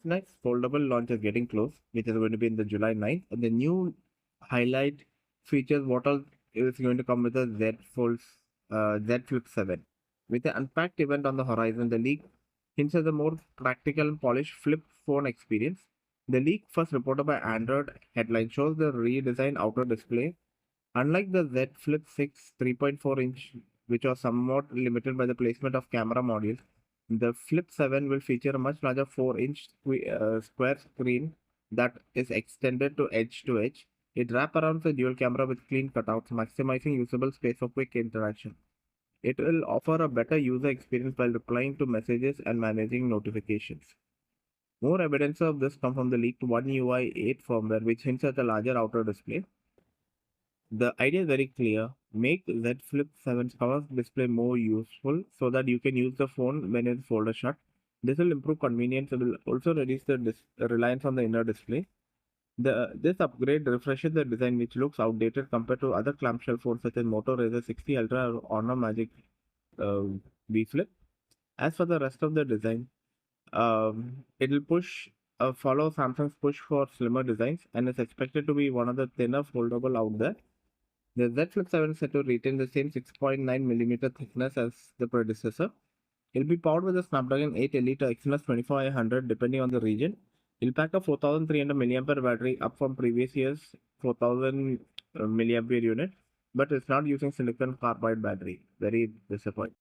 next foldable launch is getting close, which is going to be in the July 9th. And the new highlight features what all is going to come with the Z Flip7. With the Unpacked event on the horizon, the leak hints at a more practical and polished flip phone experience. The leak, first reported by Android headline, shows the redesigned outer display. Unlike the Z Flip6 3.4-inch, which was somewhat limited by the placement of camera modules, the Flip 7 will feature a much larger 4-inch square screen that is extended to edge. It wraps around the dual camera with clean cutouts, maximizing usable space for quick interaction. It will offer a better user experience while replying to messages and managing notifications. More evidence of this comes from the leaked One UI 8 firmware, which hints at a larger outer display. The idea is very clear. Make Z Flip 7's power display more useful so that you can use the phone when it's folded shut. This will improve convenience and will also reduce the reliance on the inner display. This upgrade refreshes the design, which looks outdated compared to other clamshell phones such as Moto Razr 60 Ultra or Honor Magic uh, V Flip. As for the rest of the design, it'll follow Samsung's push for slimmer designs and is expected to be one of the thinner foldable out there. The Z Flip 7 is set to retain the same 6.9mm thickness as the predecessor. It'll be powered with a Snapdragon 8 Elite or Exynos 2500 depending on the region. It'll pack a 4300 mAh battery up from previous year's 4000 mAh unit, but it's not using silicon carbide battery. Very disappointing.